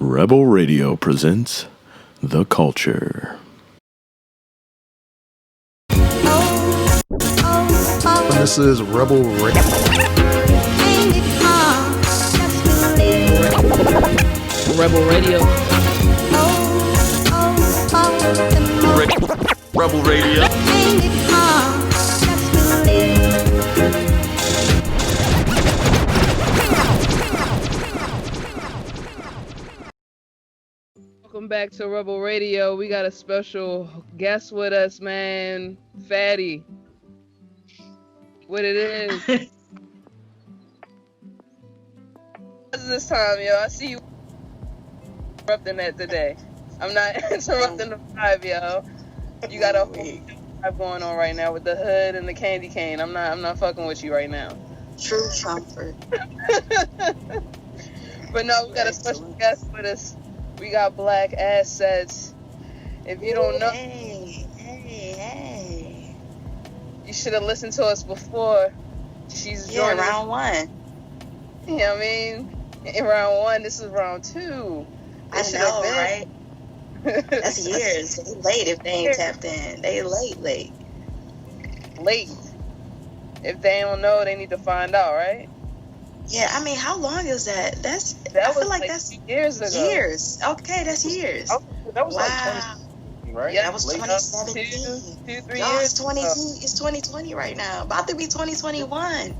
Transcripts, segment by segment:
Rebel Radio presents The Culture. This is Rebel Radio. Rebel Radio. Rebel Radio. Welcome back to Rebel Radio. We got a special guest with us, man. Fatty. What it is? What's this time, yo? I see you interrupting that today. I'm not interrupting the vibe, yo. You got a whole vibe going on right now with the hood and the candy cane. I'm not fucking with you right now. True comfort. But no, we got a special guest with us. We got BlackAssets. If you don't know, Hey. you should have listened to us before. She's joining Round one. You know what I mean? In round one, this is round two. I know, right? That's years. They late if they ain't tapped in. They late. Late. If they don't know, they need to find out, right? Yeah, I mean, how long is that? I That feel was like that's years ago. years. Okay, that's years. Oh, that was Wow. like 20, right? Yeah, That was Late 2017. 2-3 Y'all, years it's 2020. It's 2020 right now. About to be 2021.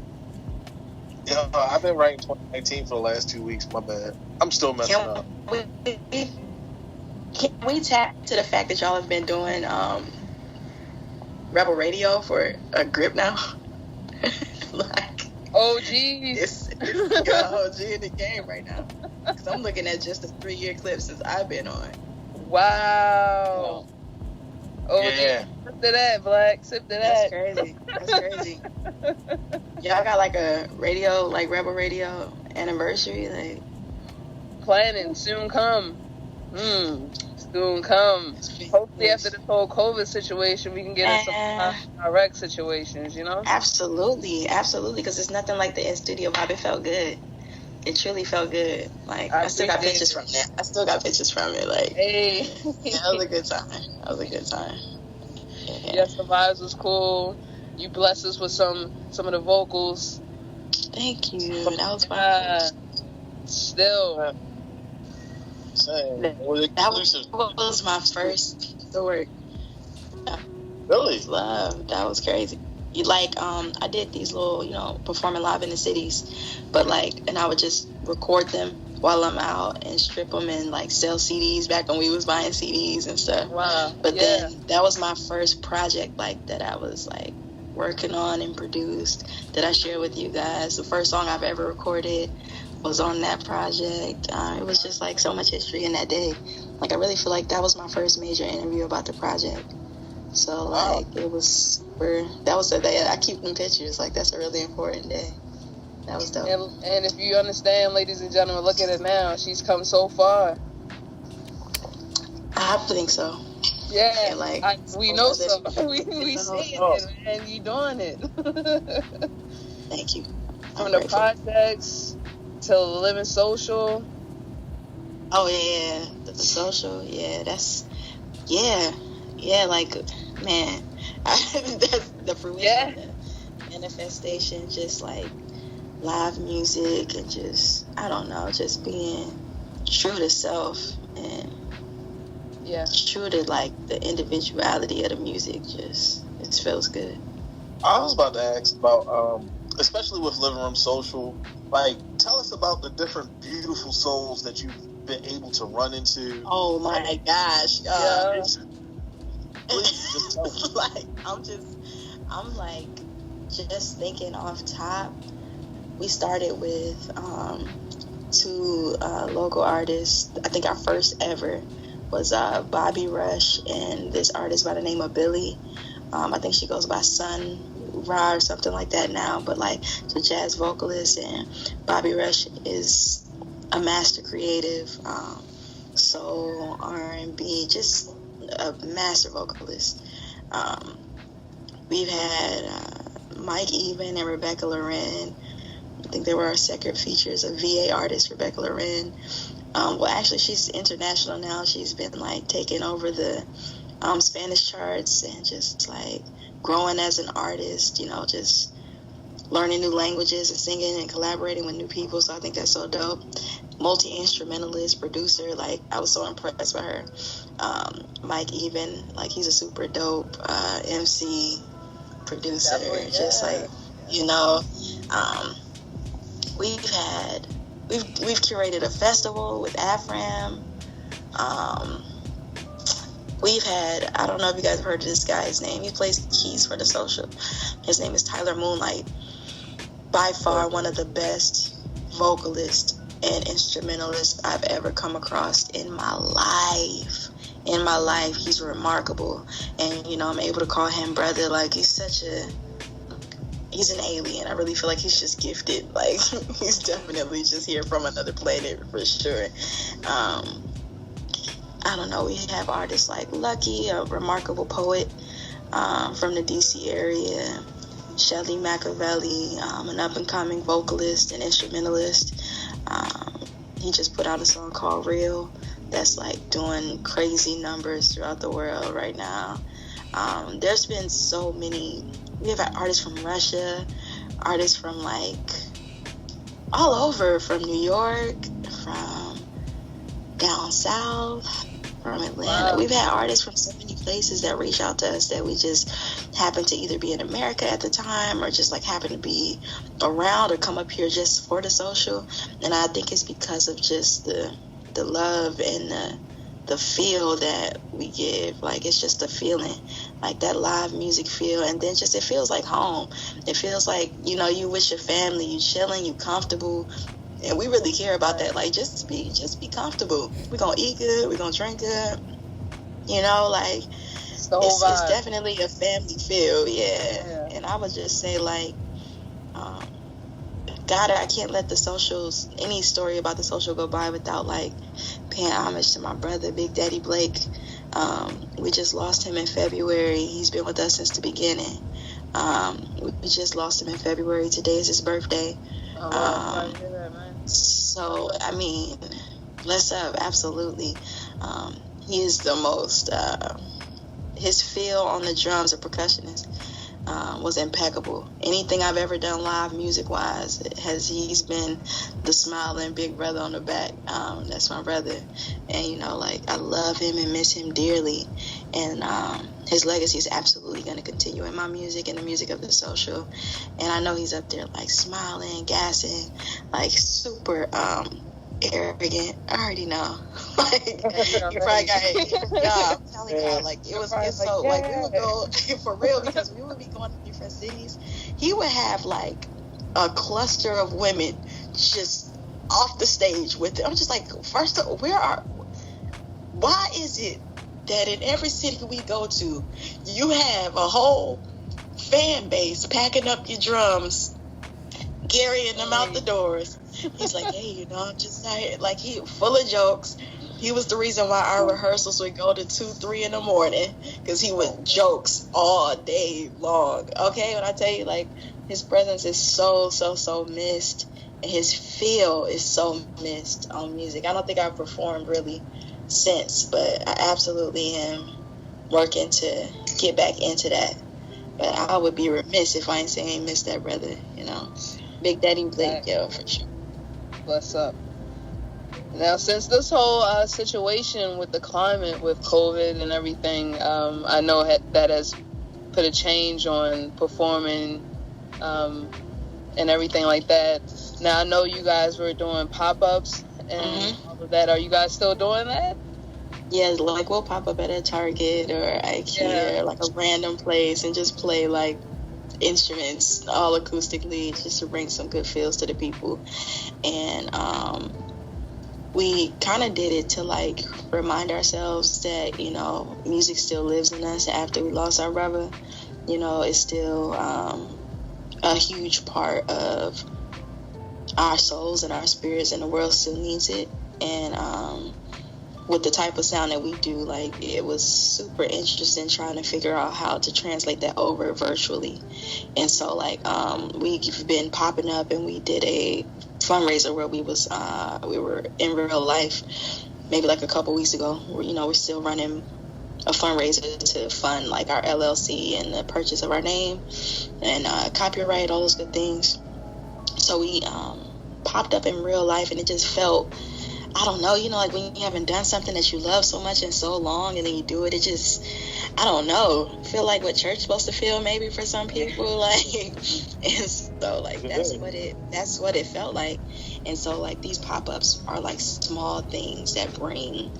Yeah, I've been writing 2019 for the last 2 weeks. My bad. I'm still messing up. Can we tap to the fact that y'all have been doing Rebel Radio for a grip now? Like, OGs. you're OG in the game right now. Because I'm looking at just a 3-year clip since I've been on. Wow. OG. Yeah. Sip to that, Black. Sip to That's that. crazy. That's crazy. Y'all got like a radio, like Rebel Radio anniversary? Like, Planning. Soon come. Soon come. Hopefully after this whole COVID situation, we can get in some direct situations, you know? Absolutely. Because it's nothing like the in-studio vibe. It felt good. It truly felt good. Like, I still got pictures from that. Like, Hey. that was a good time. Yeah. Yes, the vibes was cool. You blessed us with some of the vocals. Thank you. That was fun. Still. Same. That was my first story. Really? Love. That was crazy. I did these little, performing live in the cities, but and I would just record them while I'm out and strip them and sell CDs back when we was buying CDs and stuff. Wow. But then that was my first project that I was working on and produced that I shared with you guys. The first song I've ever recorded was on that project. It was just so much history in that day. I really feel like that was my first major interview about the project. So that was the day. I keep them pictures. That's a really important day. That was dope. And if you understand, ladies and gentlemen, look at it now. She's come so far. I think so. Yeah, we know so. We see it, man. You doing it. Thank you. From the projects to Living Social. Oh yeah, the social. Yeah, that's man. That's the fruition. Yeah. Manifestation, just live music and just just being true to self and true to the individuality of the music. Just it feels good. I was about to ask about, especially with Living Room Social, tell us about the different beautiful souls that you've been able to run into. Oh my gosh. Please, just tell me. I'm just thinking off top. We started with 2 local artists. I think our first ever was Bobby Rush and this artist by the name of Billy. I think she goes by Sun Ra or something like that now, but she's a jazz vocalist, and Bobby Rush is a master creative, soul, R&B, just a master vocalist. We've had Mike Even and Rebecca Loren. I think they were our second features, a VA artist, Rebecca Loren. well, actually, she's international now. She's been like taking over the Spanish charts and just like growing as an artist, you know, just learning new languages and singing and collaborating with new people. So I think that's so dope. Multi-instrumentalist, producer, like I was so impressed by her. Mike Even, like he's a super dope MC, producer, just like, you know, we've curated a festival with Afram. We've had, I don't know if you guys have heard of this guy's name. He plays keys for The Social. His name is Tyler Moonlight. By far one of the best vocalists and instrumentalists I've ever come across in my life. In my life, he's remarkable. And, you know, I'm able to call him brother. Like, he's an alien. I really feel like he's just gifted. Like, he's definitely just here from another planet for sure. I don't know, we have artists like Lucky, a remarkable poet from the DC area. Shelly Machiavelli, an up-and-coming vocalist and instrumentalist. He just put out a song called Real that's like doing crazy numbers throughout the world right now. There's been so many. We have artists from Russia, artists from like all over, from New York, from down south, from Atlanta. Wow. We've had artists from so many places that reach out to us that we just happen to either be in America at the time or just like happen to be around or come up here just for The Social. And I think it's because of just the love and the feel that we give. Like, it's just a feeling, like that live music feel, and then just it feels like home. It feels like, you know, you with your family, you chilling, you comfortable. And we really care about that. Like, just be comfortable. We're gonna eat good, we're gonna drink good, you know, like it's definitely a family feel. Yeah. And I would just say, like, God, I can't let The Socials, any story about The Social go by without like paying homage to my brother, Big Daddy Blake. We just lost him in February. He's been with us since the beginning. We just lost him in February. Today is his birthday. So, I mean, bless up, absolutely. He is the most, his feel on the drums, a percussionist, was impeccable. Anything I've ever done live music-wise, he's been the smiling big brother on the back. That's my brother. And, you know, like, I love him and miss him dearly. And his legacy is absolutely going to continue in my music and the music of The Social. And I know he's up there, like, smiling, gassing, like, super arrogant. I already know. Like, you probably got it. Yeah, I'm telling you, like, it's so, like, we would go, for real, because we would be going to different cities. He would have, like, a cluster of women just off the stage with it. I'm just like, first of all, why is it that in every city we go to, you have a whole fan base packing up your drums, carrying them out the doors? He's like, hey, you know, I'm just like, he full of jokes. He was the reason why our rehearsals would go to 2, 3 in the morning, because he would jokes all day long. Okay, when I tell you, like, his presence is so missed, and his feel is so missed on music. I don't think I've performed really since, but I absolutely am working to get back into that. But I would be remiss if I ain't saying I miss that brother, you know. Big Daddy Blake, yo, for sure. Bless up. Now, since this whole situation with the climate, with COVID and everything, I know that has put a change on performing and everything like that. Now, I know you guys were doing pop-ups and all of that. Are you guys still doing that? Yeah, like we'll pop up at a Target or IKEA or like a random place and just play like instruments all acoustically just to bring some good feels to the people. And we kind of did it to like remind ourselves that, you know, music still lives in us after we lost our brother. You know, it's still a huge part of our souls and our spirits, and the world still needs it. And with the type of sound that we do, like, it was super interesting trying to figure out how to translate that over virtually. And so, like, we've been popping up, and we did a fundraiser where we were in real life maybe like a couple weeks ago. We're still running a fundraiser to fund like our LLC and the purchase of our name and copyright, all those good things. So we popped up in real life, and it just felt, I don't know, like when you haven't done something that you love so much in so long, and then you do it, it just, I don't know, feel like what church is supposed to feel maybe for some people, like, and so like that's what it felt like. And so like these pop-ups are like small things that bring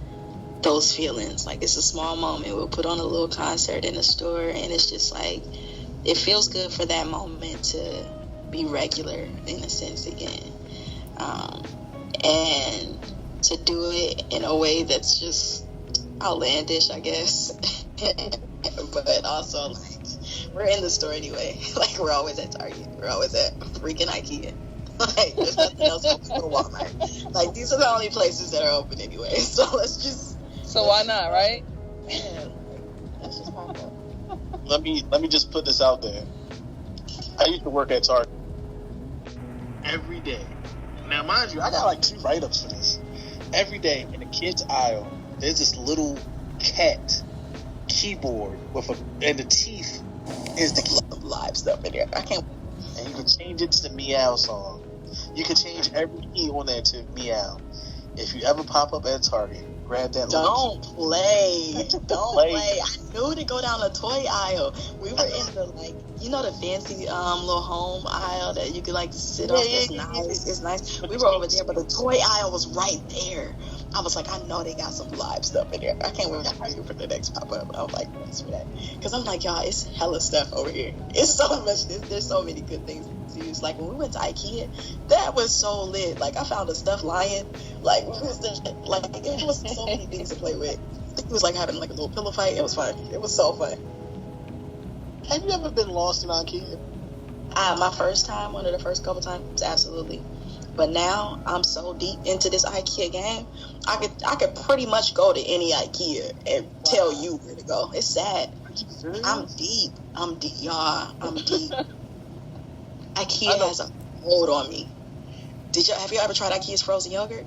those feelings. Like it's a small moment. We'll put on a little concert in the store, and it's just like, it feels good for that moment to be regular in a sense again, and to do it in a way that's just outlandish, I guess. But also, like, we're in the store anyway. Like, we're always at Target. We're always at freaking IKEA. Like, there's nothing else open to Walmart. Like, these are the only places that are open anyway. So So why not, right? Man, let's just pop up. Let me just put this out there. I used to work at Target every day. Now, mind you, I got like 2 write-ups for this. Every day in the kids' aisle, there's this little cat keyboard and the teeth is the live stuff in there. I can't. And you can change it to the meow song. You can change every key on there to meow. If you ever pop up at Target, grab that. Don't play. Don't play. I knew to go down the toy aisle. We were in the the fancy little home aisle that you could like sit on. It's nice. It's nice. We were over there, but the toy aisle was right there. I was like, I know they got some live stuff in there. I can't wait for the next pop up. I was like, thanks for that, because I'm like, y'all, it's hella stuff over here. It's so much. There's so many good things to use. Like when we went to IKEA, that was so lit. Like I found a stuffed lion. Like it was so many things to play with. I think it was like having like a little pillow fight. It was fun. It was so fun. Have you ever been lost in IKEA? My first time, one of the first couple times, absolutely. But now I'm so deep into this IKEA game, I could pretty much go to any IKEA and tell you where to go. It's sad. I'm deep, y'all. I'm deep. IKEA has a hold on me. Have you ever tried IKEA's frozen yogurt?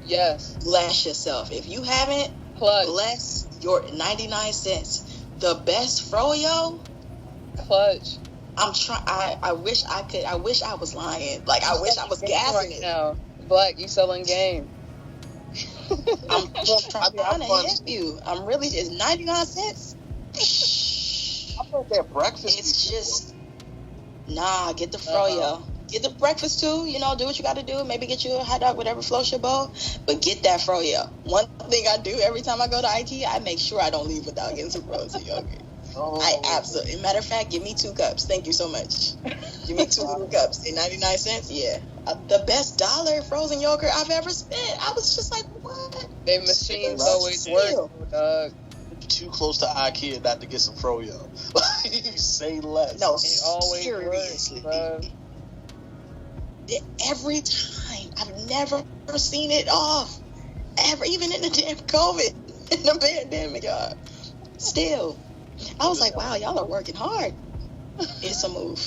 Yes. Bless yourself. If you haven't, bless your 99 cents. The best froyo. Clutch. I'm trying. I wish I could. I wish I was lying. Like I wish I was gassing it. Now, Black, you selling game. I'm just trying to help you. I'm really. It's 99 cents. I thought that breakfast. It's just get the froyo. Get the breakfast too. Do what you got to do. Maybe get you a hot dog, whatever floats your boat. But get that froyo. One thing I do every time I go to IKEA, I make sure I don't leave without getting some frozen yogurt. I absolutely. Matter of fact, give me 2 cups. Thank you so much. Give me 2 little cups. They 99 cents. Yeah, the best dollar frozen yogurt I've ever spent. I was just like, what? They machines always work, dog. Too close to IKEA not to get some froyo. Say less. No, it always seriously. Works, every time. I've never seen it off. Ever, even in the damn COVID, in the pandemic, y'all. Still. I was like, wow, y'all are working hard. It's a move.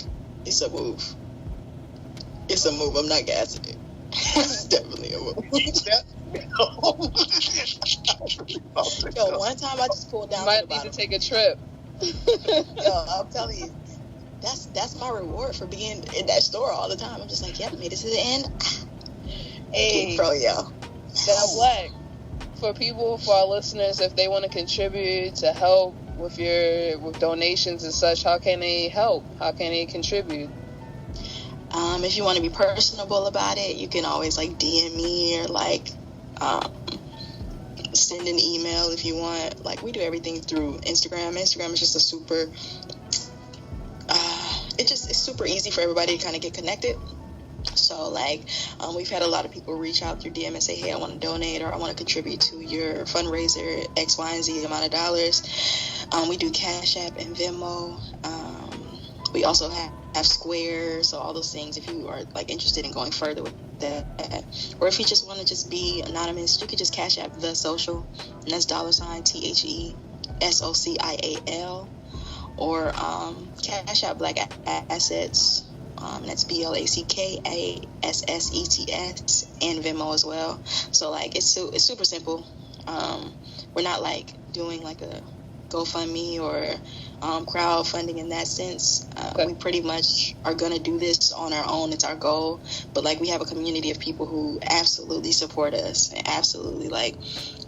It's a move. It's a move. I'm not gassing it. It's definitely a move. Yo, one time I just pulled down. You might need to take a trip. Yo, I'm telling you, that's my reward for being in that store all the time. I'm just like, yep, made it to the end. Hey, bro, yo. Now, Black, for our listeners, if they want to contribute to help with donations and such, how can they help? How can they contribute? If you want to be personable about it, you can always DM me or send an email if you want. We do everything through Instagram. Instagram is just a super. It's super easy for everybody to kind of get connected. So we've had a lot of people reach out through DM and say, hey, I want to donate or I want to contribute to your fundraiser, X, Y, and Z amount of dollars. We do Cash App and Venmo. We also have Square, so all those things. If you are interested in going further with that, or if you just want to just be anonymous, you could just Cash App the social, and that's $THESOCIAL, or Cash App BlackAssets. That's BlackAssets, and Venmo as well. So like it's super simple. We're not like doing like a GoFundMe or crowdfunding in that sense. We pretty much are going to do this on our own. It's our goal. But like we have a community of people who absolutely support us and absolutely like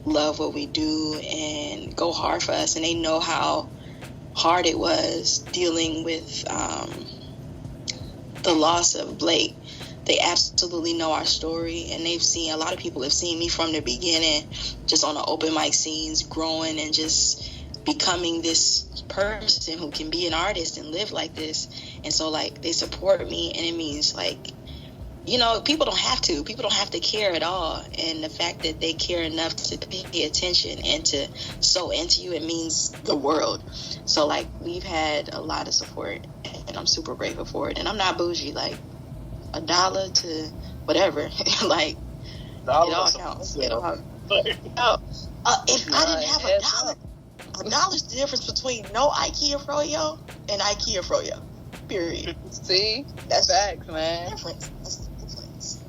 love what we do and go hard for us. And they know how hard it was dealing with the loss of Blake. They absolutely know our story, and they've seen, a lot of people have seen me from the beginning, just on the open mic scenes, growing and just becoming this person who can be an artist and live like this. And so like they support me, and it means like, you know, people don't have to care at all. And the fact that they care enough to pay attention and to sow into you, it means the world. So like we've had a lot of support, and I'm super grateful for it. And I'm not bougie, like $1 to whatever, like it all counts. It all, if I didn't have $1's the difference between no IKEA froyo and IKEA froyo. Period. See, that's facts, man. Difference. That's the difference.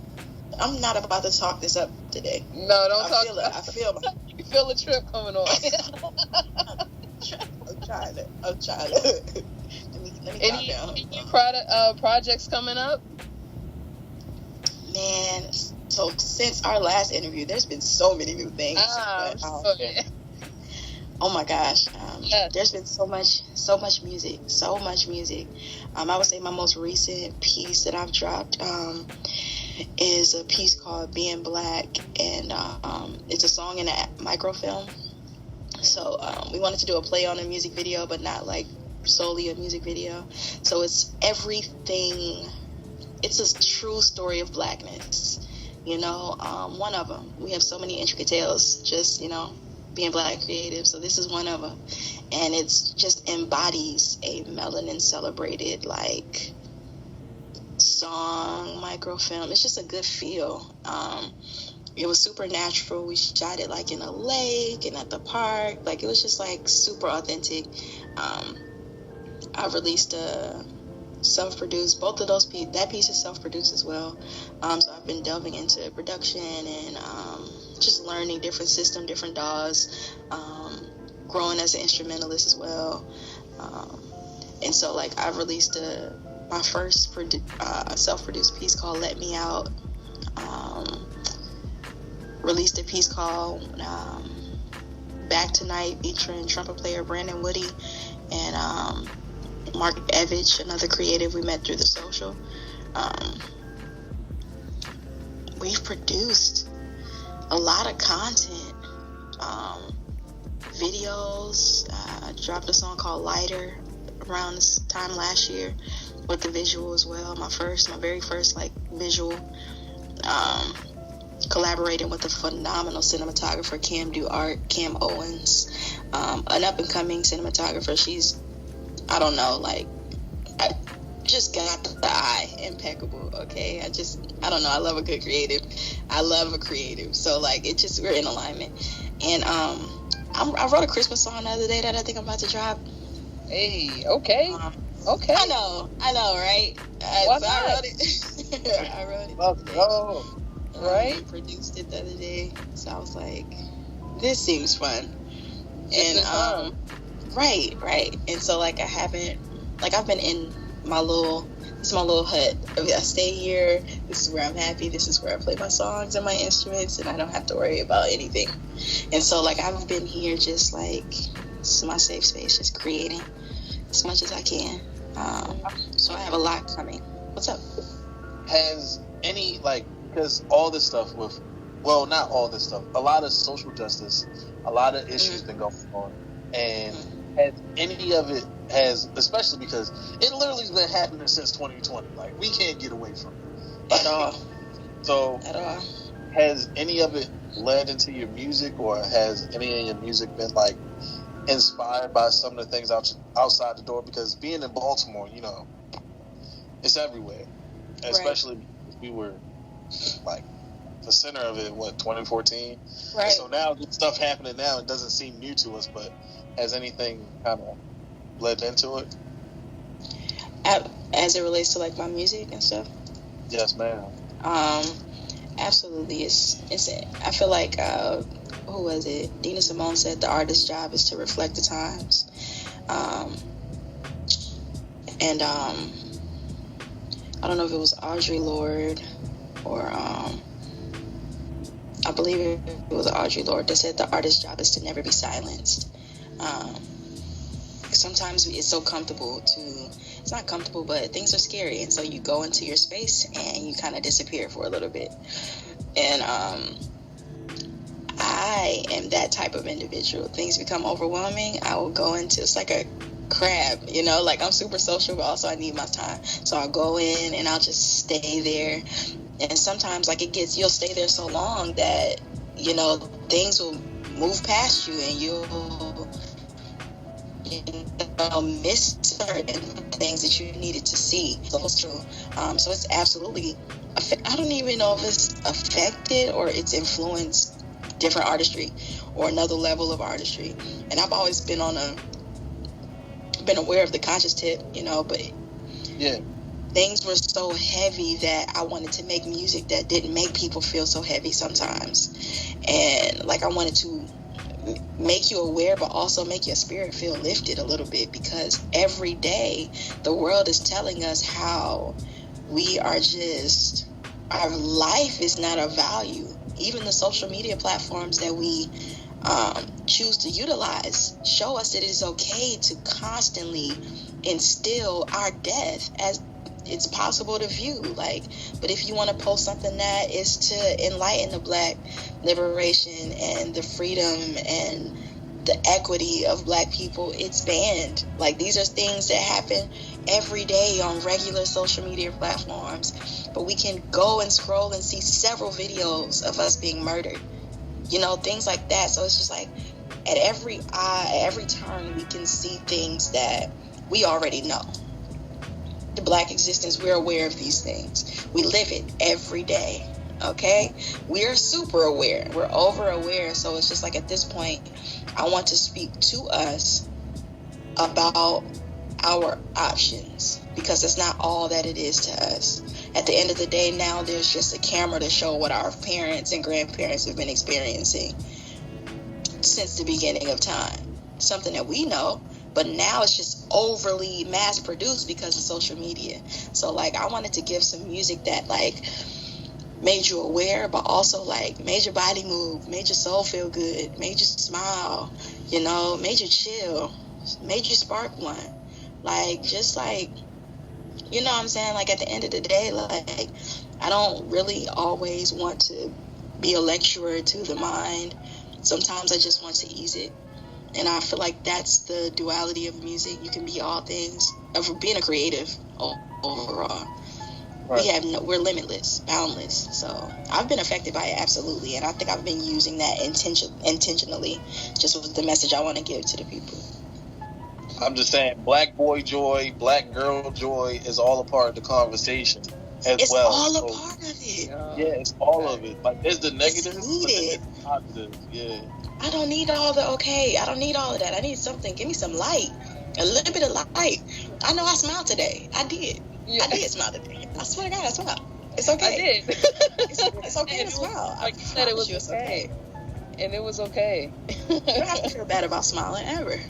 I'm not about to talk this up today. No, don't talk. I feel you feel the trip coming on. I'm trying to. Let me Any projects coming up? Man, so since our last interview, there's been so many new things. Oh my gosh, there's been so much music. I would say my most recent piece that I've dropped is a piece called Being Black, and it's a song in a microfilm. So we wanted to do a play on a music video, but not like solely a music video. So it's everything. It's a true story of blackness, you know, one of them. We have so many intricate tales, just, you know, being Black creative. So this is one of them. And it's just embodies a melanin celebrated, like, song, microfilm. It's just a good feel. It was super natural. We shot it, like, in a lake and at the park. Like, it was just, like, super authentic. I released a self-produced, both of those that piece is self-produced as well. So I've been delving into production and just learning different systems, different DAWs, growing as an instrumentalist as well. And so like I've released my first self-produced piece called Let Me Out. Released a piece called Back Tonight featuring trumpet player Brandon Woody and Mark Evich, another creative we met through the social. We've produced a lot of content, videos. I dropped a song called Lighter around this time last year with the visual as well. My very first like visual. Collaborating with a phenomenal cinematographer, Cam Owens, an up-and-coming cinematographer. She's, I don't know, like, I just got the eye impeccable, okay? I don't know, I love a good creative. I love a creative. So, like, we're in alignment. And I wrote a Christmas song the other day that I think I'm about to drop. Hey, okay. Okay. I know, right? I wrote it. I wrote it. Let's go. Right? Produced it the other day. So I was like, this seems fun. And right. And so like I've been in my little hut. I stay here. This is where I'm happy. This is where I play my songs and my instruments, and I don't have to worry about anything. And so like I've been here just like, this is my safe space, just creating as much as I can. So I have a lot coming. What's up? Has any, like, because all this stuff with, well, not all this stuff, a lot of social justice, a lot of issues been going on, and has any of it especially because it literally has been happening since 2020. Like, we can't get away from it at all. So, at all. Has any of it led into your music, or has any of your music been like inspired by some of the things outside the door? Because being in Baltimore, you know, it's everywhere, especially because we were like the center of it, 2014? Right. And so now stuff happening now, it doesn't seem new to us, but has anything kind of led into it? as it relates to like my music and stuff. Yes, ma'am. Absolutely. It's I feel like who was it? Dina Simone said the artist's job is to reflect the times. And I don't know if it was Audre Lorde or I believe it was Audre Lorde that said the artist's job is to never be silenced. Sometimes it's so comfortable it's not comfortable, but things are scary, and so you go into your space and you kind of disappear for a little bit. And I am that type of individual. Things become overwhelming, I will go into, it's like a crab, you know, like I'm super social, but also I need my time. So I'll go in and I'll just stay there. And sometimes like you'll stay there so long that, you know, things will move past you and you'll miss certain things that you needed to see. So it's true. So it's absolutely, I don't even know if it's affected or it's influenced different artistry or another level of artistry. And I've always been aware of the conscious tip, you know, but yeah, things were so heavy that I wanted to make music that didn't make people feel so heavy sometimes. And like I wanted to make you aware, but also make your spirit feel lifted a little bit, because every day the world is telling us how we are just, our life is not of value. Even the social media platforms that we choose to utilize show us that it is okay to constantly instill our death as it's possible to view. Like, but if you want to post something that is to enlighten the Black liberation and the freedom and the equity of Black people, it's banned. Like, these are things that happen every day on regular social media platforms, but we can go and scroll and see several videos of us being murdered, you know, things like that. So it's just like at every turn we can see things that we already know. The Black existence, we're aware of these things. We live it every day, okay? We're super aware. We're over aware. So it's just like at this point, I want to speak to us about our options, because it's not all that it is to us. At the end of the day, now there's just a camera to show what our parents and grandparents have been experiencing since the beginning of time. Something that we know, but now it's just overly mass produced because of social media. So like, I wanted to give some music that like made you aware, but also like made your body move, made your soul feel good, made you smile, you know, made you chill, made you spark one. Like, just like, you know what I'm saying? Like, at the end of the day, like, I don't really always want to be a lecturer to the mind. Sometimes I just want to ease it. And I feel like that's the duality of music. You can be all things, of being a creative overall. Right. We're limitless, boundless. So I've been affected by it, absolutely. And I think I've been using that intentionally, just with the message I want to give to the people. I'm just saying, Black boy joy, Black girl joy is all a part of the conversation as it's well. It's all a part of it. Yeah, it's all of it. Like, there's the negatives, it's needed. But there's the positives. Yeah. I don't need all the okay. I don't need all of that. I need something. Give me some light. A little bit of light. I know I smiled today. I did. Yeah. I did smile today. I swear to God, I smiled. It's okay. I did. It's okay to smile. Like you said, it was okay. And it was okay. You don't have to feel bad about smiling ever.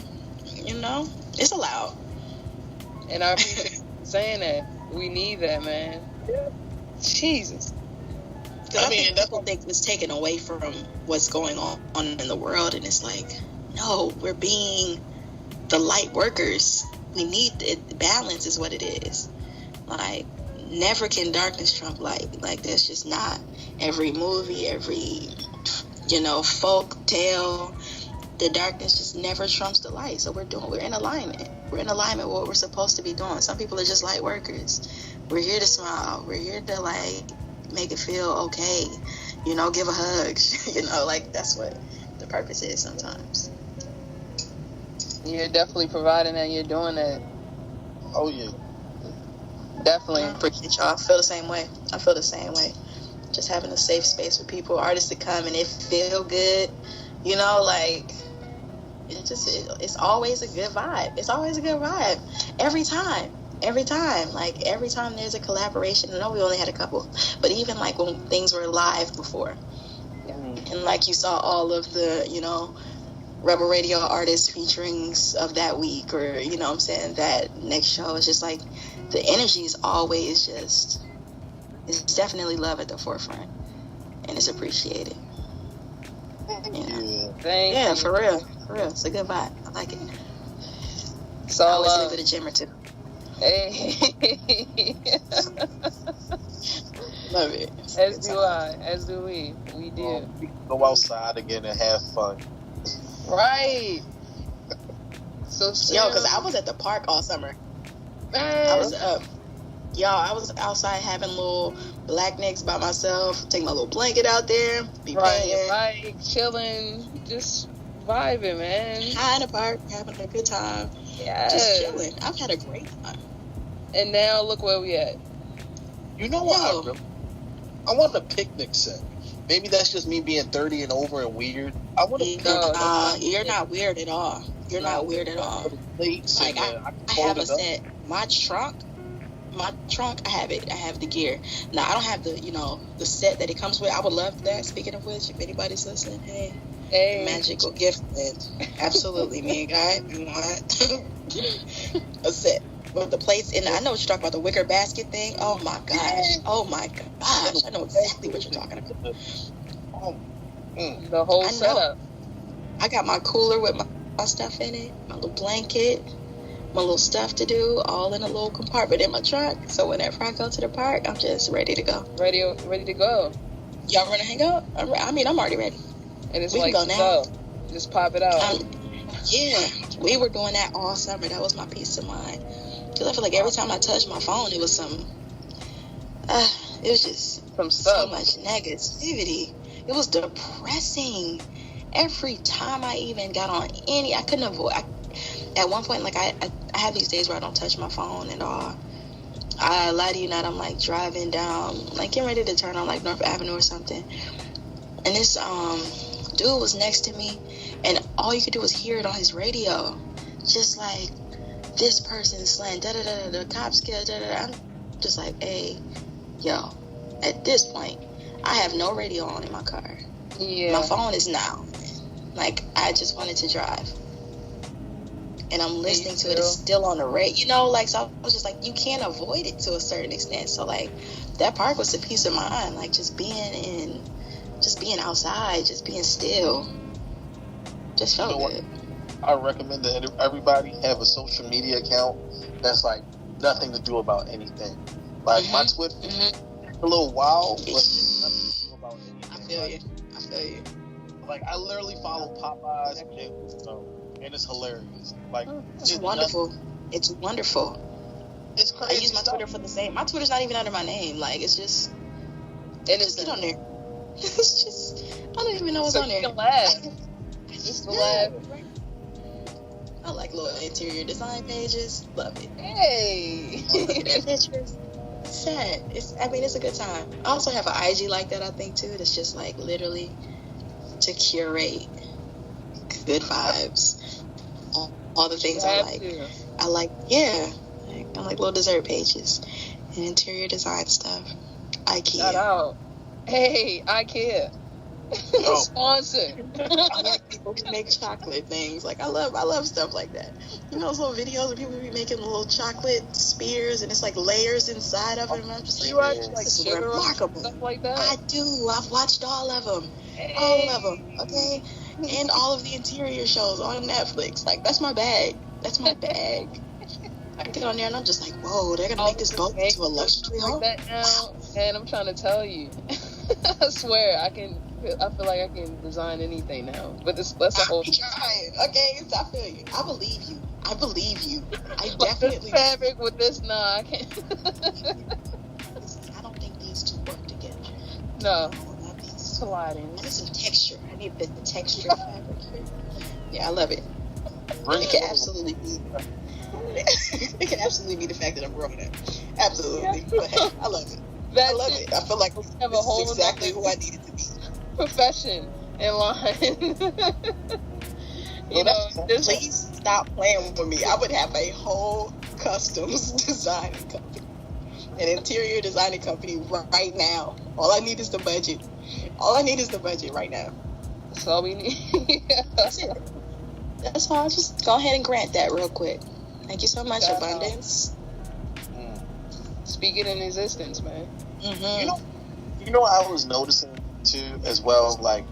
You know? It's allowed. And I appreciate you saying that. We need that, man. Yeah. Jesus. I mean, think people think it's taken away from what's going on in the world, and it's like, no, we're being the light workers. We need it. Balance is what it is. Like, never can darkness trump light. Like, that's just not. Every movie, every, you know, folk tale, the darkness just never trumps the light. So we're in alignment. We're in alignment with what we're supposed to be doing. Some people are just light workers. We're here to smile. We're here to, like, make it feel okay, you know, give a hug, you know, like, that's what the purpose is sometimes. You're definitely providing that. You're doing that. Oh, yeah. Definitely. I appreciate y'all. I feel the same way. Just having a safe space for people, artists to come and it feel good, you know, like, it's always a good vibe. It's always a good vibe. Every time. every time. Like, every time there's a collaboration, I know we only had a couple, but even like when things were live before, and like you saw all of the, you know, Rebel Radio artist featurings of that week, or, you know what I'm saying, that next show, it's just like the energy is always just, it's definitely love at the forefront, and it's appreciated. You know? Thank you. For real, it's a good vibe. I like it. So I always leave it a gym or two. Hey. Love it. As do I. As do we. We do. We can go outside again and have fun. Right. So yo, because I was at the park all summer. I was I was outside having little black nicks by myself, take my little blanket out there, be playing, like chilling, just vibing, man. High in the park, having a good time. Yeah, just chilling. I've had a great time. And now look where we at. You know what? I want a picnic set. Maybe that's just me being 30 and over and weird. I want to. You're not weird at all. You're not weird at all. Like I have a set. My trunk, I have it. I have the gear. Now I don't have the, you know, the set that it comes with. I would love that. Speaking of which, if anybody's listening, hey, magical gift set. Absolutely, me and Guy, you want a set with the plates. And I know what you're talking about, the wicker basket thing. Oh my gosh. I know exactly what you're talking about. The whole setup. I got my cooler with my stuff in it, my little blanket, my little stuff to do, all in a little compartment in my trunk. So whenever I go to the park, I'm just ready to go. Ready to go. Y'all want to hang out? I'm already ready. And it's we like, can go now. Just pop it out. Yeah, we were doing that all summer. That was my peace of mind. Because I feel like every time I touched my phone, it was it was just some stuff. So much negativity. It was depressing. Every time I even got on I couldn't avoid. At one point, like I have these days where I don't touch my phone at all. I lie to you not, I'm like driving down, like getting ready to turn on like North Avenue or something. And this dude was next to me, and all you could do was hear it on his radio. Just like, this person slang, da-da-da-da, the cops killed, da-da-da. I'm just like, hey, yo, at this point, I have no radio on in my car. Yeah. My phone is now. Like, I just wanted to drive. And I'm listening to it. It's still on the radio. You know, like, so I was just like, you can't avoid it to a certain extent. So, like, that park was a peace of mind. Like, just being outside, just being still. Just felt good. I recommend that everybody have a social media account that's, like, nothing to do about anything. Like, my Twitter, a little wild, but it's nothing to do about anything. I feel you. Like, I literally follow Popeyes and it's hilarious. Like, it's wonderful. It's wonderful. It's crazy. I use my Twitter for the same. My Twitter's not even under my name. Like, it's just, just get on there. It's just, I don't even know what's on there. You can laugh. Just to laugh. I like little interior design pages. Love it. Hey. Look at that pictures. Sad. It's a good time. I also have an IG like that, I think, too. That's just like literally to curate good vibes. All the things I like. I like little dessert pages and interior design stuff. IKEA. Shout out. Hey, IKEA. Sponsor. I like people who make chocolate things. Like, I love stuff like that. You know those little videos where people be making little chocolate spears and it's like layers inside of it, and I'm just like, this is remarkable. Stuff like that? I do. I've watched all of them. All of them. Okay? And all of the interior shows on Netflix. Like, that's my bag. I get on there and I'm just like, whoa, they're gonna make this boat into a luxury home. Like that now, and I'm trying to tell you, I swear I feel like I can design anything now. But that's a whole. Trying. Okay, I feel you. I believe you. I definitely. This fabric with this, I can't. I don't think these two work together. No. Colliding. I need some texture. I need the texture of fabric here. Yeah, I love it. It can absolutely be. It can absolutely be the fact that I'm growing up. Absolutely. But hey, I love it. I love it. I feel like this is exactly who I needed to be. Profession in line. Please stop playing with me. I would have a whole customs designing company, an interior designing company right now. All I need is the budget. All I need is the budget right now. That's all we need. That's it. That's all. Just go ahead and grant that real quick. Thank you so much, Abundance. Speak it in existence, man. Mm-hmm. You know what I was noticing too as well, like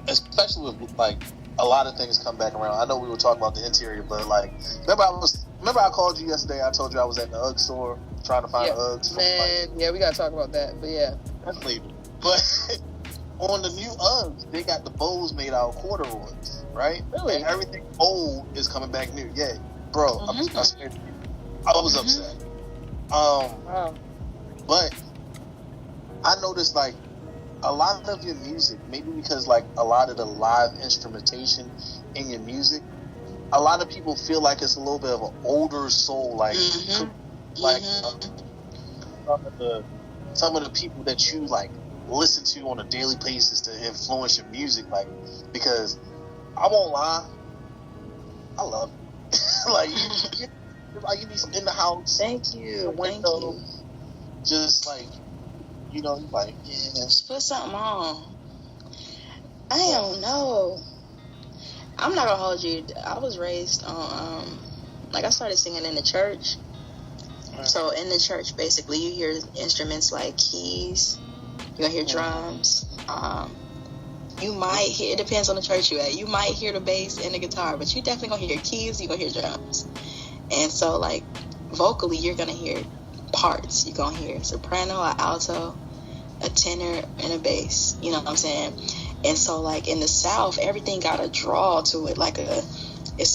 especially with like a lot of things come back around. I know we were talking about the interior, but like remember I called you yesterday. I told you I was at the UGG store trying to find Uggs. Man, yeah, we gotta talk about that. But yeah, definitely. But on the new Uggs, they got the bows made out of corduroys, right? Really? And everything old is coming back new. Yeah, bro. Mm-hmm. I was upset. wow. But I noticed like a lot of your music, maybe because like a lot of the live instrumentation in your music, a lot of people feel like it's a little bit of an older soul, like some of the people that you like listen to on a daily basis to influence your music, like because I won't lie, I love it. Like you be in the house. Thank you. The window, just like like just put something on. I don't know. I'm not gonna hold you. I was raised on like I started singing in the church. So in the church, basically, you hear instruments like keys. You're gonna hear drums. You might hear. It depends on the church you at. You might hear the bass and the guitar, but you definitely gonna hear keys. You gonna hear drums. And so, like vocally, you're gonna hear parts. You're gonna hear soprano, a alto, a tenor, and a bass. You know what I'm saying? And so, like in the South, everything got a draw to it. Like it's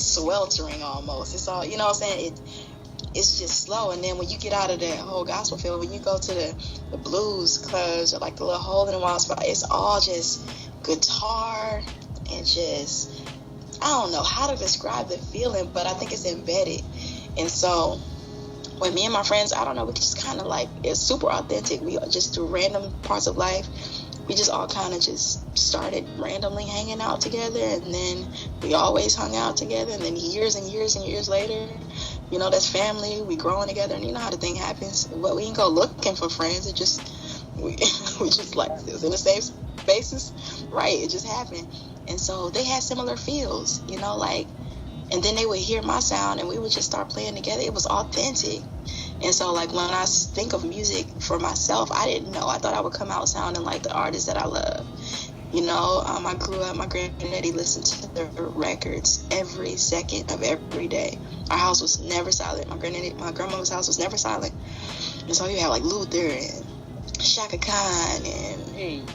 sweltering almost. It's all, you know what I'm saying? It's just slow. And then when you get out of that whole gospel field, when you go to the blues clubs or like the little hole in the wall spot, it's all just guitar and just, I don't know how to describe the feeling, but I think it's embedded. And so when me and my friends, I don't know, we just kind of like, it's super authentic. We just through random parts of life, we just all kind of just started randomly hanging out together, and then we always hung out together, and then years and years and years later, you know, that's family. We growing together, and you know how the thing happens. But we didn't go looking for friends. It just we just like it was in the same spaces, right? It just happened, and so they had similar feels, you know, like. And then they would hear my sound, and we would just start playing together. It was authentic. And so, like, when I think of music for myself, I didn't know. I thought I would come out sounding like the artist that I love. You know, I grew up, my granddaddy listened to the records every second of every day. Our house was never silent. My grandmother's house was never silent. And so you have, like, Luther and Shaka Khan and,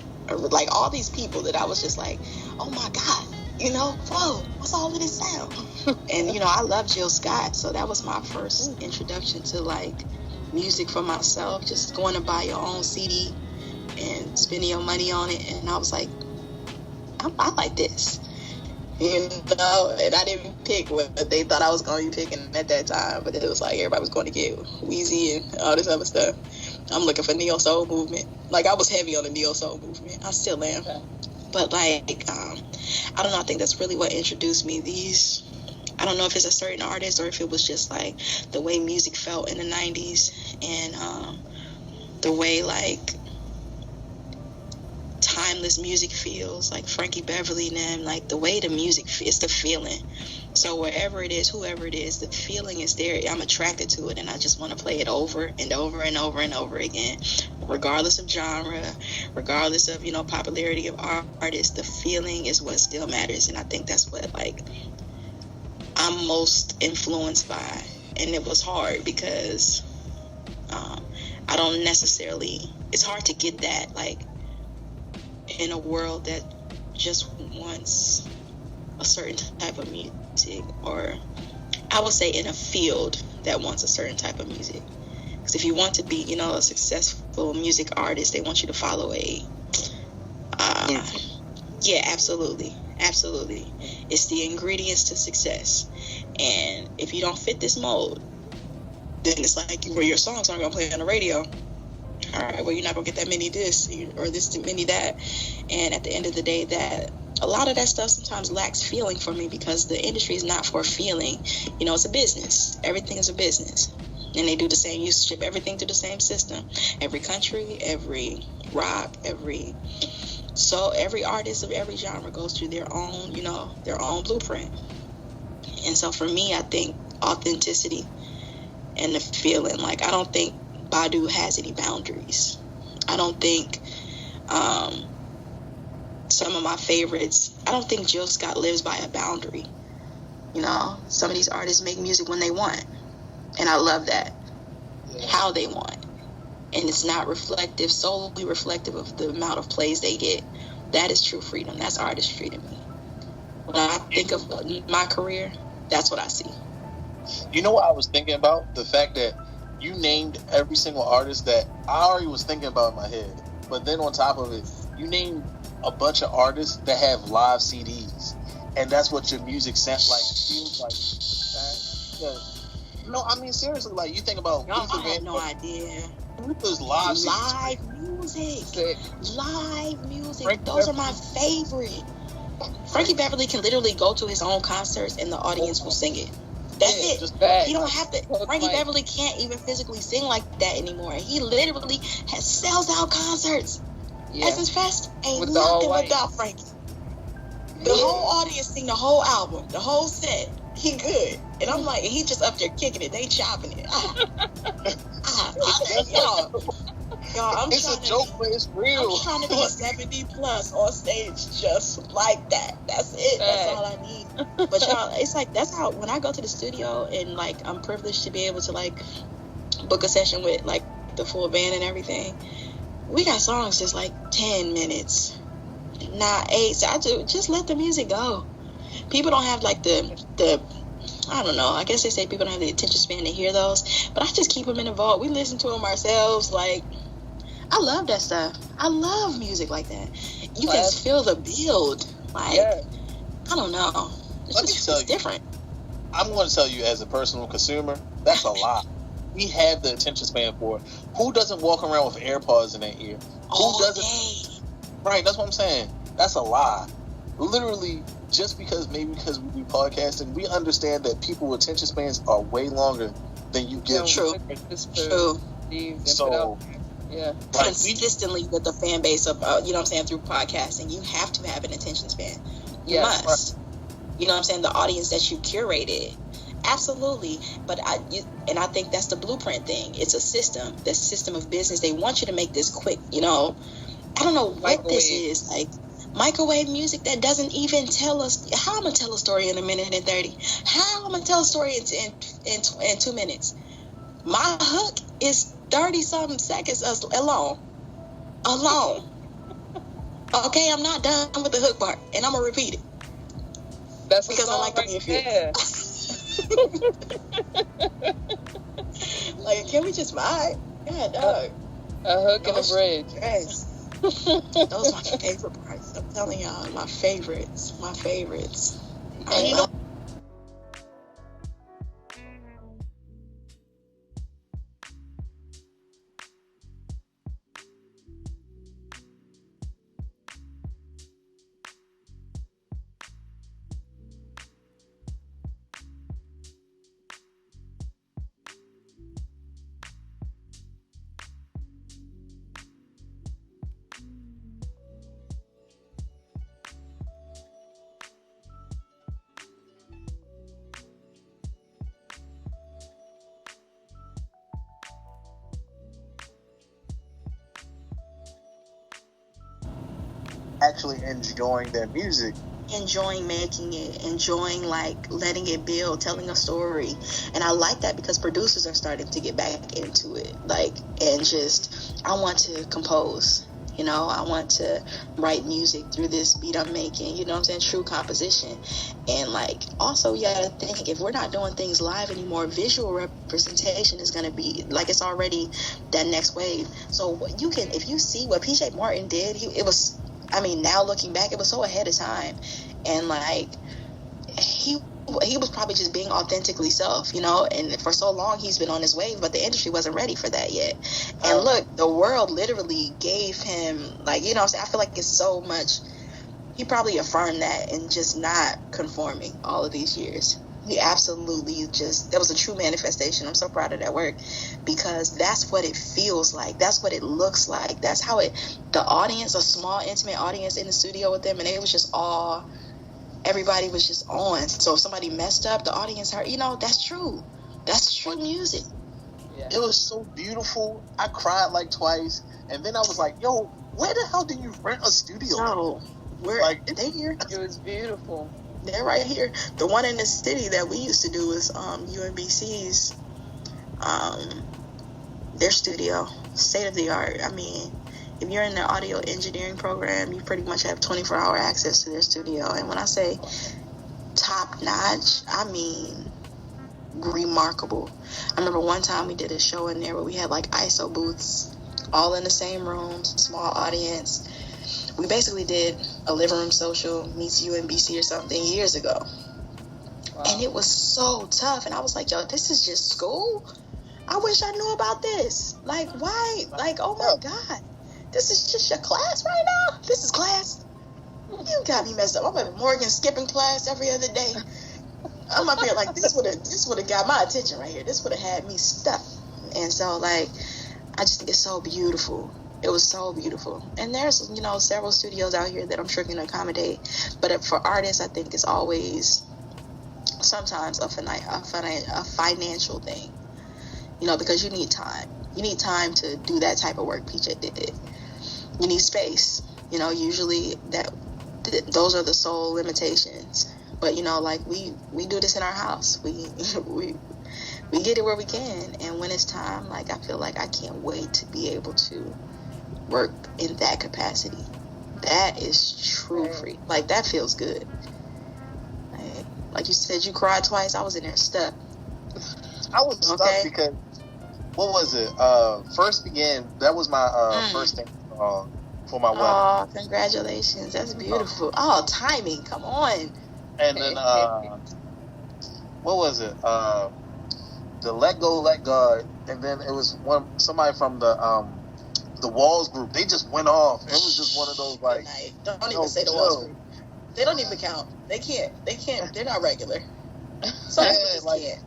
like, all these people that I was just like, oh, my God. You know, whoa, what's all of this sound? And, you know, I love Jill Scott, so that was my first introduction to, like, music for myself, just going to buy your own CD and spending your money on it. And I was like, I like this. You know, and I didn't pick what they thought I was going to be picking at that time, but it was like everybody was going to get Wheezy and all this other stuff. I'm looking for Neo Soul movement. Like, I was heavy on the Neo Soul movement. I still am. But, like, I don't know, I think that's really what introduced me. I don't know if it's a certain artist or if it was just, like, the way music felt in the 90s and the way, like, timeless music feels, like Frankie Beverly and them, like, the way the music, it's the feeling. So wherever it is, whoever it is, the feeling is there. I'm attracted to it, and I just want to play it over and over and over and over again, regardless of genre, regardless of, you know, popularity of artists. The feeling is what still matters, and I think that's what, like, I'm most influenced by. And it was hard because I don't necessarily, it's hard to get that, like, in a world that just wants a certain type of music, or I would say in a field that wants a certain type of music. Because if you want to be, you know, a successful music artist, they want you to follow yeah, absolutely. It's the ingredients to success. And if you don't fit this mold, then it's like, where your songs aren't going to play on the radio. All right, well, you're not going to get that many this or this many that. And at the end of the day, that a lot of that stuff sometimes lacks feeling for me because the industry is not for feeling. You know, it's a business. Everything is a business. And they do the same, you ship everything to the same system. Every country, every rock, every artist of every genre goes through their own, you know, their own blueprint. And so for me, I think authenticity and the feeling, like, I don't think Badu has any boundaries. I don't think some of my favorites, I don't think Jill Scott lives by a boundary. You know, some of these artists make music when they want. And I love that. Yeah. How they want. And it's not solely reflective of the amount of plays they get. That is true freedom. That's artistry to me. When I think of my career, that's what I see. You know what I was thinking about? The fact that you named every single artist that I already was thinking about in my head. But then on top of it, you named a bunch of artists that have live CDs. And that's what your music sounds like, feels like. Yeah. No, I mean, seriously, like, you think about... I had no idea. Luther's live music. Live music. Those are my favorite. Frankie Beverly can literally go to his own concerts and the audience will sing it. That's it. He don't have to. Frankie Beverly can't even physically sing like that anymore. He literally sells out concerts. Essence Fest ain't with nothing without Frankie. The whole audience sing the whole album, the whole set. He good. And I'm like, he just up there kicking it. They chopping it. Y'all, it's a joke, but it's real. I'm trying to be 70 plus on stage just like that. That's it. That's all I need. But y'all, it's like, that's how, when I go to the studio and, like, I'm privileged to be able to, like, book a session with, like, the full band and everything. We got songs just, like, 10 minutes. Not 8. So I just let the music go. People don't have, like, the I don't know. I guess they say people don't have the attention span to hear those. But I just keep them in the vault. We listen to them ourselves, like... I love that stuff. I love music like that. You can feel the build. Like, I don't know. It's different. I'm going to tell you, as a personal consumer, that's a lot. We have the attention span for it. Who doesn't walk around with AirPods in their ear? Who doesn't? Right, that's what I'm saying. That's a lie. Literally, just because we do podcasting, we understand that people's attention spans are way longer than you give. True. So... Yeah, consistently with the fan base of, you know what I'm saying, through podcasting, you have to have an attention span. You must. You know what I'm saying? The audience that you curated. Absolutely. But I think that's the blueprint thing. It's a system. The system of business. They want you to make this quick, you know. I don't know what this is. Like, microwave music that doesn't even tell us. How I'm going to tell a story in a minute and 30? How I'm going to tell a story in 2 minutes? My hook is 30-something seconds alone. Okay, I'm not done with the hook part, and I'm gonna repeat it. That's because I like to be Like, can we just vibe? Yeah, dog. A hook and a bridge. Yes. Those are my favorite parts. I'm telling y'all, my favorites. And you know. Actually enjoying their music, enjoying making it, enjoying, like, letting it build, telling a story. And I like that because producers are starting to get back into it, like, and just, I want to compose, you know, I want to write music through this beat I'm making, you know what I'm saying, true composition. And, like, also you gotta think, if we're not doing things live anymore, visual representation is gonna be, like, it's already that next wave. So you can, if you see what PJ Morton did, now looking back, it was so ahead of time. And, like, he was probably just being authentically self, you know, and for so long he's been on his wave, but the industry wasn't ready for that yet. And look, the world literally gave him, like, you know what I'm saying, I feel like it's so much, he probably affirmed that and just not conforming all of these years. He absolutely just, that was a true manifestation. I'm so proud of that work because that's what it feels like. That's what it looks like. That's how the audience, a small, intimate audience in the studio with them, and it was just everybody was just on. So if somebody messed up, the audience heard, that's true. That's true music. Yeah. It was so beautiful. I cried like twice. And then I was like, yo, where the hell did you rent a studio? No, they here. It was beautiful. They're right here. The one in the city that we used to do was UMBC's, their studio, state of the art. I mean, if you're in the audio engineering program, you pretty much have 24-hour access to their studio. And when I say top notch, I mean remarkable. I remember one time we did a show in there where we had like ISO booths all in the same room, small audience. We basically did a living room social meets UMBC or something years ago. Wow. And it was so tough. And I was like, yo, this is just school? I wish I knew about this. Like, why? Like, oh my God. This is just your class right now? This is class? You got me messed up. I'm at Morgan skipping class every other day. I'm up here like, this would have got my attention right here. This would have had me stuck. And so, like, I just think it's so beautiful. It was so beautiful. And there's, several studios out here that I'm sure can accommodate. But for artists, I think it's always sometimes a financial thing. Because you need time. You need time to do that type of work PJ did. You need space. Usually those are the sole limitations. But, like we do this in our house. We get it where we can. And when it's time, like, I feel like I can't wait to be able to work in that capacity. That is true free. Like, that feels good. Like you said, you cried twice. I was in there stuck. I was stuck because, what was it? First Begin, that was my first thing for my wedding. Oh, congratulations. That's beautiful. Oh, timing. Come on. And then, what was it? The Let Go, Let God. And then it was somebody from the Walls group. They just went off. It was just one of those, like, don't even say the Walls group. They don't even count. They can't. They're not regular. Some people just can't.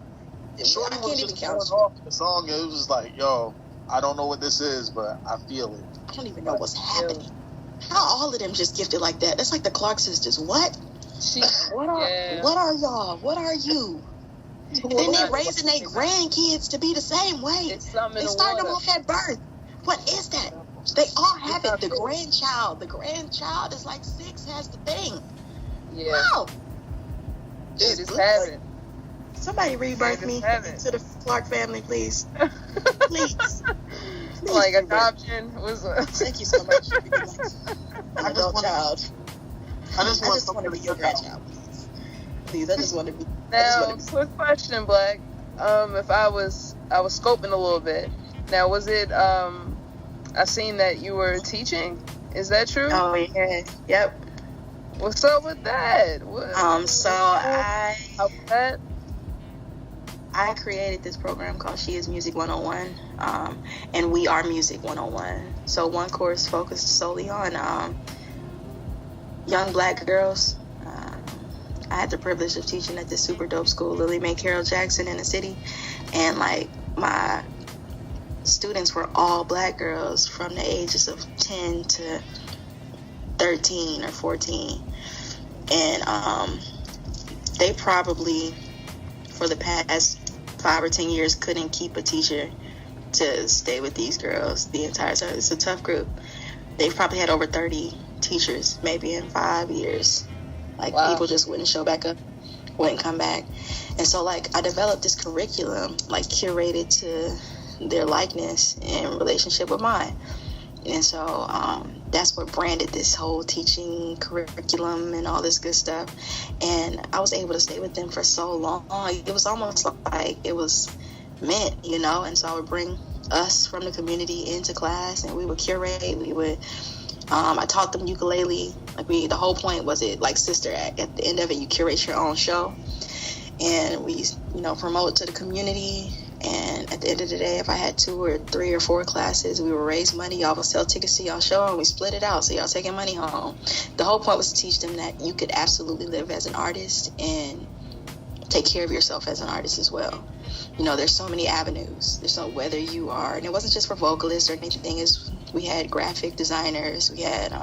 Shorty was just going off the song. It was just like, yo, I don't know what this is, but I feel it. I don't even know what's happening. How all of them just gifted like that? That's like the Clark sisters. What? What are y'all? What are you? And then they're raising their grandkids to be the same way. They start them off at birth. What is that? They all have it. The grandchild is like 6, has the thing. Yeah. Wow. They just have it. Somebody rebirth me to the Clark family, please. Please. Like adoption was. Thank you so much. I just want to be your grandchild, please. I just want to be. Now, quick question, Black. If I was scoping a little bit. Now, was it? I seen that you were teaching. Is that true? Oh yeah. Yep. What's up with that? I created this program called She Is Music 101, and We Are Music 101. So one course focused solely on young Black girls. I had the privilege of teaching at this super dope school, Lily Mae Carroll Jackson, in the city, and like my students were all Black girls from the ages of 10 to 13 or 14, and they probably for the past 5 or 10 years couldn't keep a teacher to stay with these girls the entire time. It's a tough group. They've probably had over 30 teachers maybe in 5 years. Like, wow. People just wouldn't show back up, wouldn't come back. And so, like, I developed this curriculum, like, curated to their likeness in relationship with mine. And so that's what branded this whole teaching curriculum and all this good stuff. And I was able to stay with them for so long. It was almost like it was meant, And so I would bring us from the community into class, and we would curate. We would, I taught them ukulele. Like the whole point was it like Sister Act. At the end of it, you curate your own show, and we, promote to the community. And at the end of the day, if I had 2 or 3 or 4 classes, we would raise money. Y'all would sell tickets to y'all show, and we split it out. So y'all taking money home. The whole point was to teach them that you could absolutely live as an artist and take care of yourself as an artist as well. You know, there's so many avenues. There's no whether you are, and it wasn't just for vocalists or anything. We had graphic designers. We had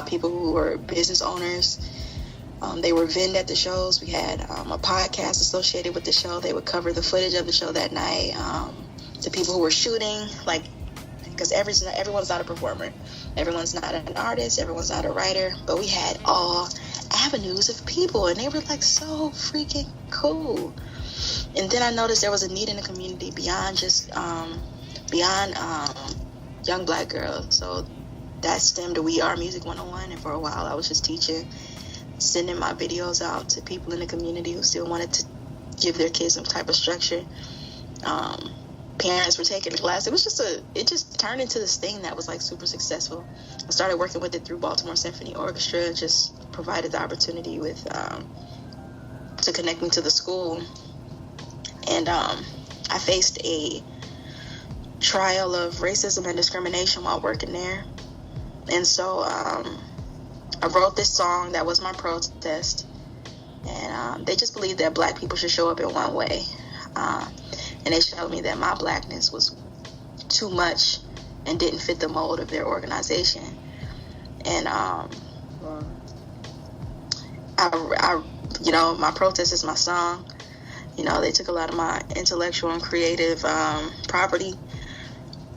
people who were business owners. They were vended at the shows. We had a podcast associated with the show. They would cover the footage of the show that night. To people who were shooting, like, because everyone's not a performer. Everyone's not an artist. Everyone's not a writer. But we had all avenues of people, and they were, like, so freaking cool. And then I noticed there was a need in the community beyond just, young Black girls. So that stemmed to We Are Music 101, and for a while I was just teaching, sending my videos out to people in the community who still wanted to give their kids some type of structure. Parents were taking the class. It just turned into this thing that was like super successful. I started working with it through Baltimore Symphony Orchestra, just provided the opportunity with to connect me to the school. And I faced a trial of racism and discrimination while working there. And so I wrote this song that was my protest, and they just believed that Black people should show up in one way, and they showed me that my Blackness was too much and didn't fit the mold of their organization. And I you know, my protest is my song. You know, they took a lot of my intellectual and creative property,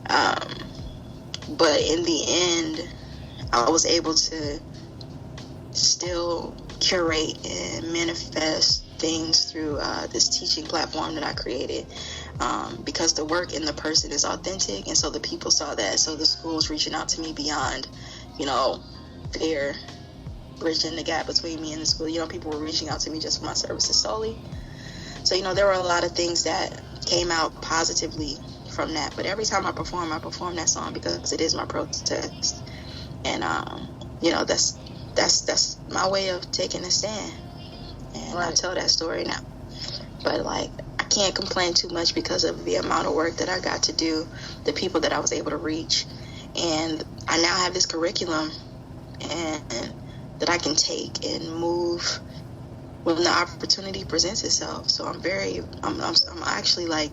but in the end, I was able to still curate and manifest things through this teaching platform that I created, because the work in the person is authentic, and so the people saw that. So the school's reaching out to me beyond, you know, their bridging the gap between me and the school. You know, people were reaching out to me just for my services solely. So, you know, there were a lot of things that came out positively from that. But every time I perform that song because it is my protest. And, you know, that's my way of taking a stand. And right. I tell that story now. But, like, I can't complain too much because of the amount of work that I got to do, the people that I was able to reach. And I now have this curriculum and that I can take and move when the opportunity presents itself. So I'm actually, like,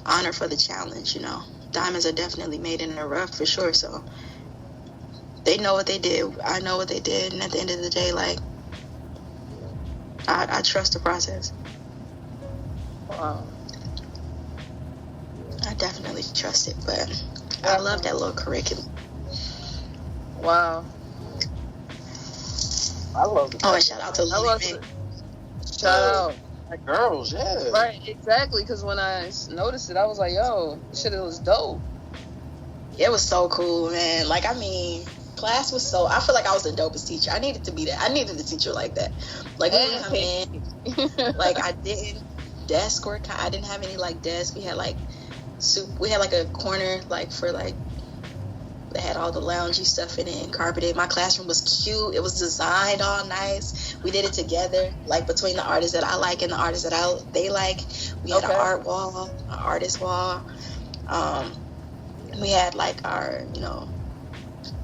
honored for the challenge, you know. Diamonds are definitely made in the rough for sure. So they know what they did. I know what they did. And at the end of the day, like, I trust the process. Wow. I definitely trust it, but I love that little curriculum. Wow. I love it. Oh, and shout out to Lily. Shout out. Like girls, yeah. Right, exactly. Because when I noticed it, I was like, yo, this shit was dope. It was so cool, man. Like, I mean, class was so... I feel like I was the dopest teacher. I needed to be that. I needed a teacher like that. Like, we would come in. Like, I didn't desk work. I didn't have any, like, desk. We had, like, we had, like, a corner, like, for, like... They had all the loungy stuff in it and carpeted. My classroom was cute. It was designed all nice. We did it together, like between the artists that I like and the artists that they like. We had an art wall, an artist wall. We had like our, you know,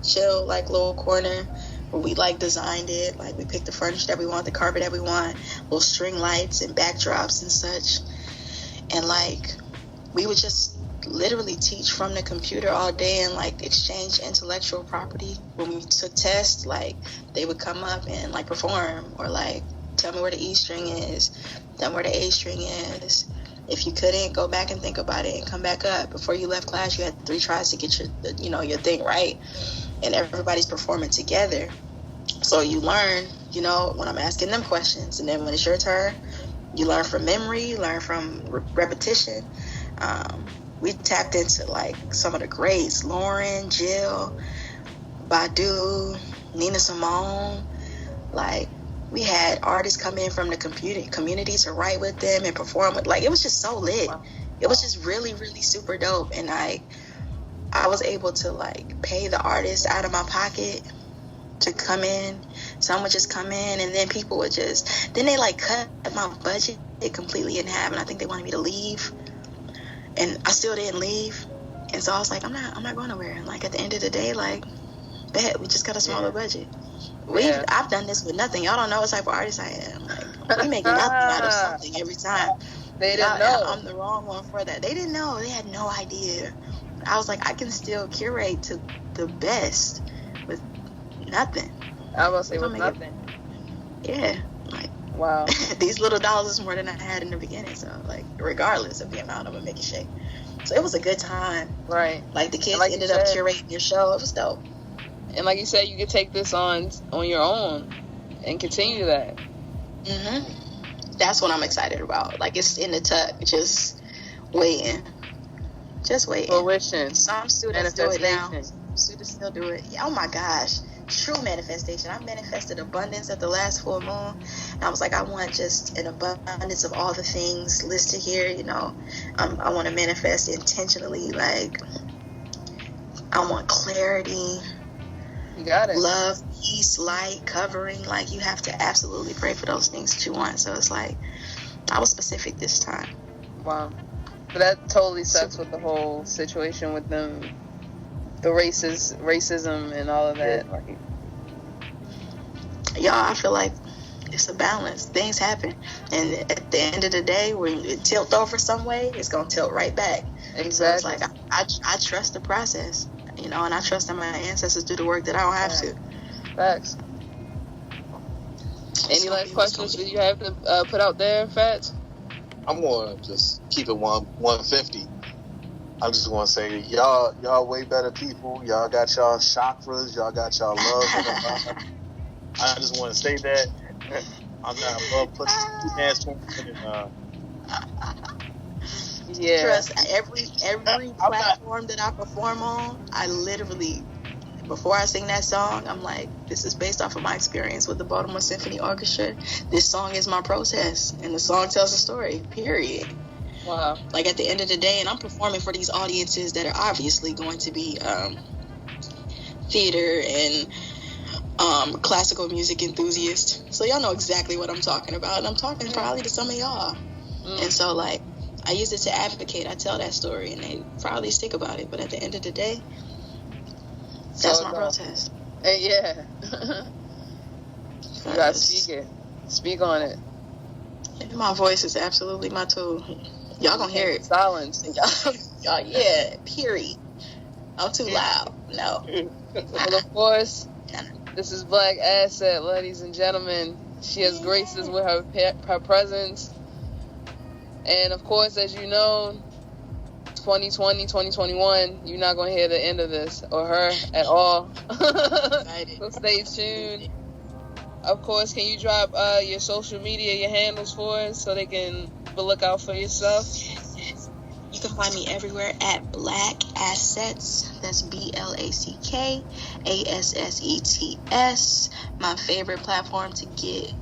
chill like little corner where we like designed it. Like we picked the furniture that we want, the carpet that we want, little string lights and backdrops and such. And like we would just literally teach from the computer all day and like exchange intellectual property. When we took tests, like they would come up and like perform or like tell me where the E string is, tell me where the A string is. If you couldn't, go back and think about it and come back up. Before you left class, you had 3 tries to get your thing right, and everybody's performing together. So you learn, you know, when I'm asking them questions, and then when it's your turn, you learn from memory, you learn from repetition. We tapped into like some of the greats, Lauren, Jill, Badu, Nina Simone. Like we had artists come in from the community to write with them and perform with. Like it was just so lit. Wow. It was just really, really super dope. And I was able to like pay the artists out of my pocket to come in, Some would just come in, and then people would just, then they like cut my budget completely in half, and I think they wanted me to leave, and I still didn't leave. And so I was like, I'm not going nowhere. And like at the end of the day, like, bet we just got a smaller budget. I've done this with nothing. Y'all don't know what type of artist I am. Like, we make nothing out of something every time. They didn't know. I'm the wrong one for that. They didn't know. They had no idea. I was like, I can still curate to the best with nothing. I was gonna say with nothing. Yeah. Like, wow. These little dollars is more than I had in the beginning. So like, regardless of the amount, I'm gonna make it shake. So it was a good time. Right. Like the kids ended up curating your show. It was dope. And like you said, you could take this on your own and continue that. That's what I'm excited about. Like, it's in the tuck, just waiting. Fruition. Some students do it now. Some students still do it. Oh my gosh. True manifestation. I manifested abundance at the last full moon. And I was like, I want just an abundance of all the things listed here. You know, I want to manifest intentionally. Like, I want clarity. You got it. Love, peace, light, covering. Like, you have to absolutely pray for those things that you want. So it's like, I was specific this time. Wow. But that totally sucks with the whole situation with them, the racism and all of that. Like, y'all, I feel like it's a balance. Things happen. And at the end of the day, when it tilt over some way, it's going to tilt right back. Exactly. So it's like, I trust the process. You know, and I trust that my ancestors do the work that I don't have to. Facts. Any last questions that you have to put out there, Fats? I'm going to just keep it 150. I'm just going to say, y'all way better people. Y'all got y'all chakras. Y'all got y'all love. I just want to say that. I'm not above putting two hands Yeah. Trust, every platform that I perform on, I literally, before I sing that song, I'm like, this is based off of my experience with the Baltimore Symphony Orchestra. This song is my protest, and the song tells a story, period. Wow. Like, at the end of the day, and I'm performing for these audiences that are obviously going to be theater and classical music enthusiasts. So y'all know exactly what I'm talking about, and I'm talking probably to some of y'all. And so, like, I use it to advocate. I tell that story, and they probably stick about it. But at the end of the day, that's my protest. Yeah. You gotta speak it. Speak on it. My voice is absolutely my tool. Y'all gonna hear it. Silence. Y'all, yeah, period. I'm too loud. No. Well, of course, this is Black Asset, ladies and gentlemen. She has graced us with her presence. And of course, as you know, 2020, 2021, you're not going to hear the end of this or her at all. So stay tuned. Of course, can you drop your social media, your handles for us so they can look out for yourself? You can find me everywhere at BlackAssets. That's BlackAssets. My favorite platform to get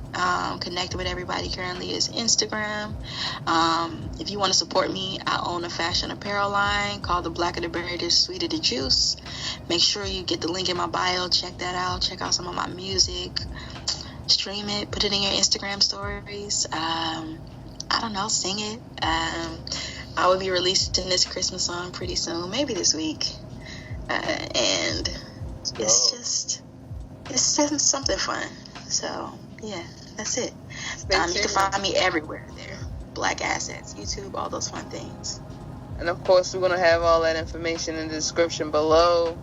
connected with everybody currently is Instagram. If you want to support me, I own a fashion apparel line called The Blacker the Berry, the Sweeter the Juice. Make sure you get the link in my bio. Check that out. Check out some of my music. Stream it. Put it in your Instagram stories. I don't know. Sing it. I will be releasing this Christmas song pretty soon, maybe this week. And it's just something fun. So, yeah, that's it. You can find me everywhere there. Black Assets, YouTube, all those fun things. And, of course, we're going to have all that information in the description below.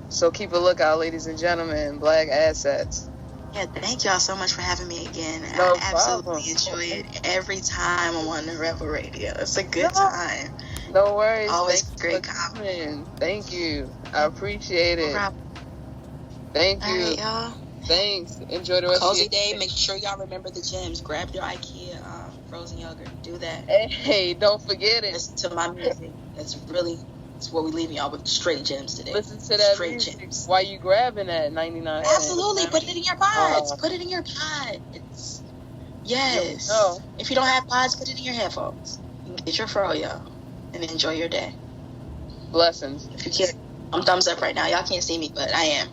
So keep a lookout, ladies and gentlemen. Black Assets. Yeah, thank y'all so much for having me again. No I absolutely enjoy it every time I'm on the Rebel Radio. It's a good time. No worries. Always great comment. Thank you. I appreciate it. No Thank you. All right, y'all. Thanks. Enjoy the rest Cozy of your day. Make sure y'all remember the gems. Grab your IKEA frozen yogurt. Do that. Hey, don't forget it. Listen to my music. It's what we leaving y'all with, straight gems today. Listen to that straight music gems. while you grabbing that 99 cents. Absolutely. Put it in your pods. Put it in your pods. Yes. No. If you don't have pods, put it in your headphones. Get your fro, y'all, and enjoy your day. Blessings. If you can't, I'm thumbs up right now. Y'all can't see me, but I am.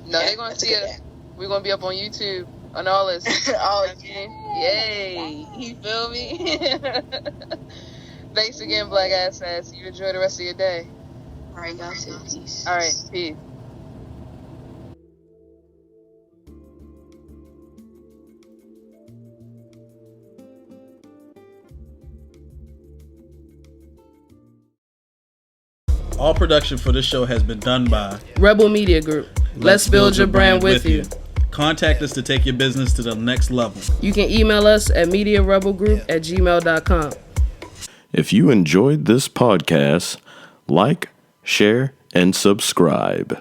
No, they're going to see it. We're gonna be up on YouTube on all this. Oh, Yay! You feel me? Thanks again, Black Assets. You enjoy the rest of your day. All right, y'all too. Peace. All right, peace. All production for this show has been done by Rebel Media Group. Let's build your brand with you. Contact us to take your business to the next level. You can email us at mediarebelgroup@gmail.com. If you enjoyed this podcast, like, share, and subscribe.